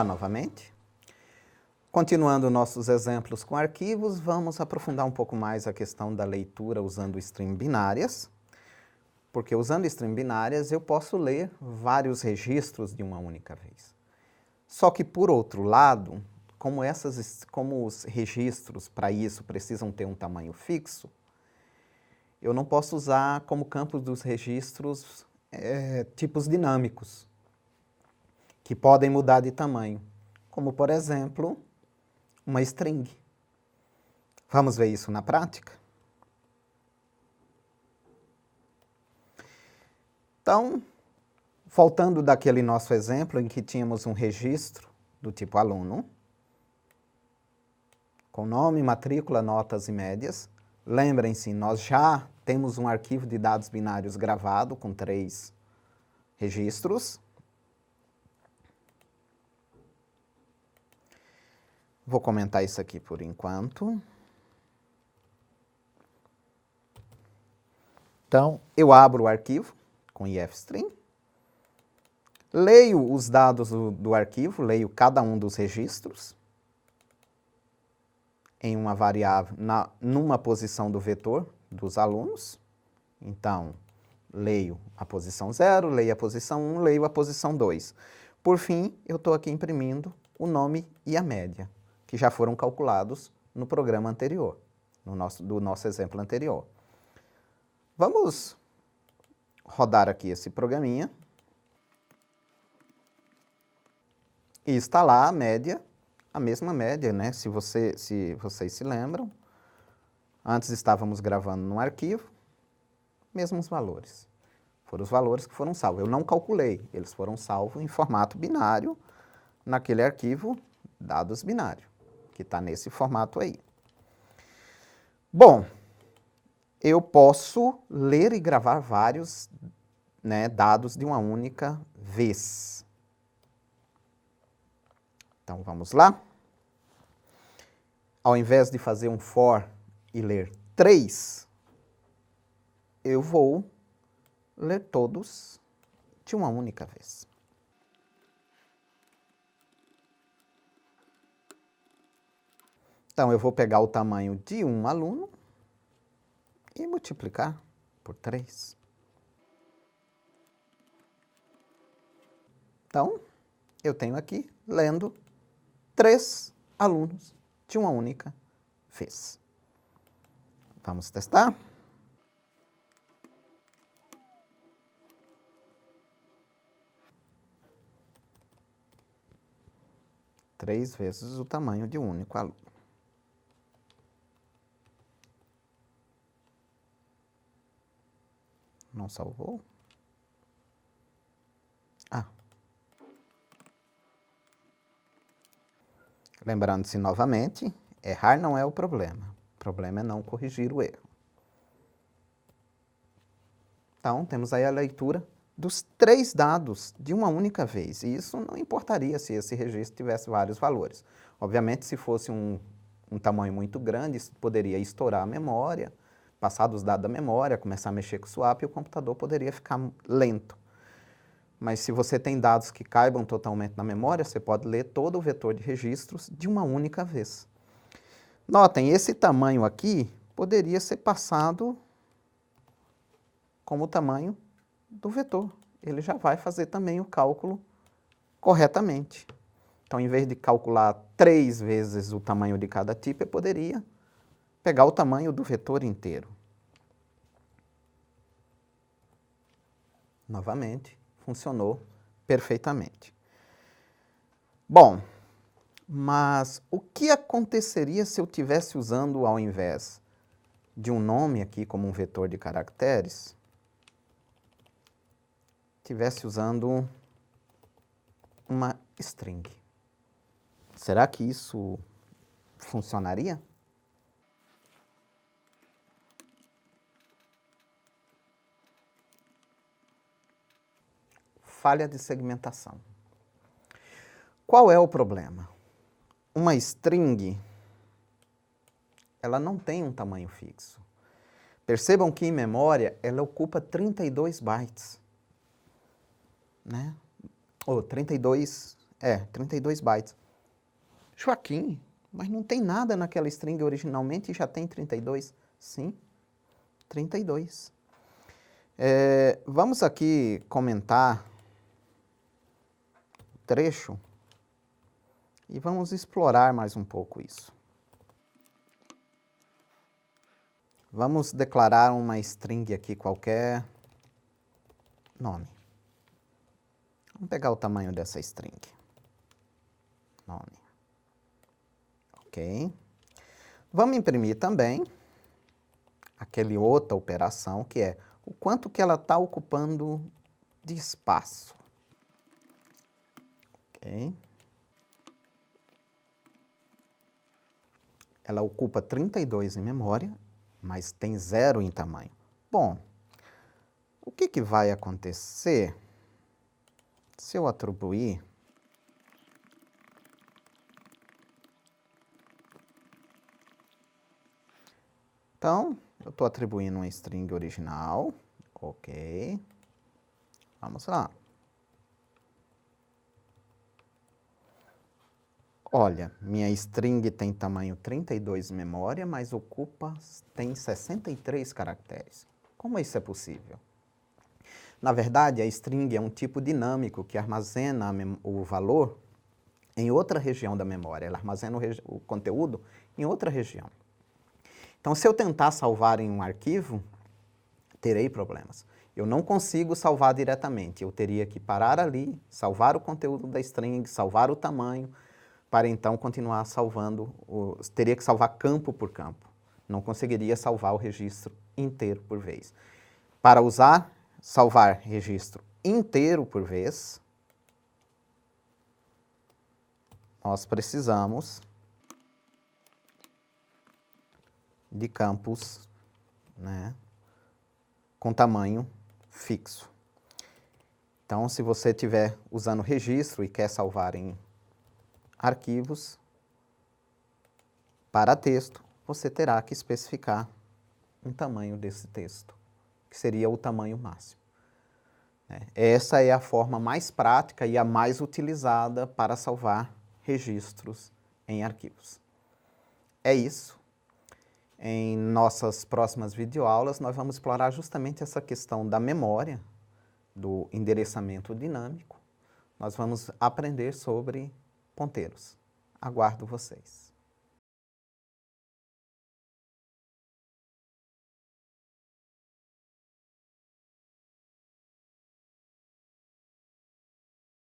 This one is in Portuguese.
Olá novamente. Continuando nossos exemplos com arquivos, vamos aprofundar um pouco mais a questão da leitura usando stream binárias, porque usando stream binárias eu posso ler vários registros de uma única vez. Só que, por outro lado, como os registros para isso precisam ter um tamanho fixo, eu não posso usar como campos dos registros tipos dinâmicos, que podem mudar de tamanho, como, por exemplo, uma string. Vamos ver isso na prática? Então, voltando daquele nosso exemplo em que tínhamos um registro do tipo aluno, com nome, matrícula, notas e médias. Lembrem-se, nós já temos um arquivo de dados binários gravado com 3 registros. Vou comentar isso aqui por enquanto. Então, eu abro o arquivo com ifstring, leio os dados do arquivo, leio cada um dos registros em uma variável, numa posição do vetor dos alunos. Então, leio a posição 0, leio a posição 1, leio a posição 2. Por fim, eu estou aqui imprimindo o nome e a média, que já foram calculados no programa anterior, do nosso exemplo anterior. Vamos rodar aqui esse programinha e está lá a média, a mesma média, né? Se vocês se lembram, antes estávamos gravando num arquivo, mesmos valores. Foram os valores que foram salvos. Eu não calculei, eles foram salvos em formato binário, naquele arquivo dados binário, que está nesse formato aí. Bom, eu posso ler e gravar vários, né, dados de uma única vez. Então, vamos lá. Ao invés de fazer um for e ler 3, eu vou ler todos de uma única vez. Então, eu vou pegar o tamanho de um aluno e multiplicar por 3. Então, eu tenho aqui, lendo, 3 alunos de uma única vez. Vamos testar? Três vezes o tamanho de um único aluno. Não salvou? Ah. Lembrando-se novamente, errar não é o problema. O problema é não corrigir o erro. Então, temos aí a leitura dos 3 dados de uma única vez. E isso não importaria se esse registro tivesse vários valores. Obviamente, se fosse um tamanho muito grande, isso poderia estourar a memória, passar dos dados da memória, começar a mexer com o swap e o computador poderia ficar lento. Mas se você tem dados que caibam totalmente na memória, você pode ler todo o vetor de registros de uma única vez. Notem, esse tamanho aqui poderia ser passado como o tamanho do vetor. Ele já vai fazer também o cálculo corretamente. Então, em vez de calcular 3 vezes o tamanho de cada tipo, eu poderia pegar o tamanho do vetor inteiro. Novamente, funcionou perfeitamente. Bom, mas o que aconteceria se eu estivesse usando, ao invés de um nome aqui como um vetor de caracteres, estivesse usando uma string? Será que isso funcionaria? Falha de segmentação. Qual é o problema? Uma string, ela não tem um tamanho fixo. Percebam que em memória ela ocupa 32 bytes, né? Ou 32 32 bytes. Joaquim, mas não tem nada naquela string originalmente e já tem 32? Sim, 32. Vamos aqui comentar o trecho e vamos explorar mais um pouco isso. Vamos declarar uma string aqui qualquer, nome. Vamos pegar o tamanho dessa string. Nome. Ok. Vamos imprimir também aquele outra operação que é o quanto que ela está ocupando de espaço. Ok. Ela ocupa 32 em memória, mas tem 0 em tamanho. Bom, o que vai acontecer se eu atribuir então, eu estou atribuindo uma string original, ok, vamos lá. Olha, minha string tem tamanho 32 em memória, mas tem 63 caracteres. Como isso é possível? Na verdade, a string é um tipo dinâmico que armazena o valor em outra região da memória. Ela armazena o conteúdo em outra região. Então, se eu tentar salvar em um arquivo, terei problemas. Eu não consigo salvar diretamente. Eu teria que parar ali, salvar o conteúdo da string, salvar o tamanho, para então continuar salvando, teria que salvar campo por campo. Não conseguiria salvar o registro inteiro por vez. Para salvar registro inteiro por vez, nós precisamos de campos, né, com tamanho fixo. Então, se você estiver usando registro e quer salvar em arquivos para texto, você terá que especificar um tamanho desse texto, que seria o tamanho máximo. Essa é a forma mais prática e a mais utilizada para salvar registros em arquivos. É isso. Em nossas próximas videoaulas, nós vamos explorar justamente essa questão da memória, do endereçamento dinâmico. Nós vamos aprender sobre ponteiros. Aguardo vocês.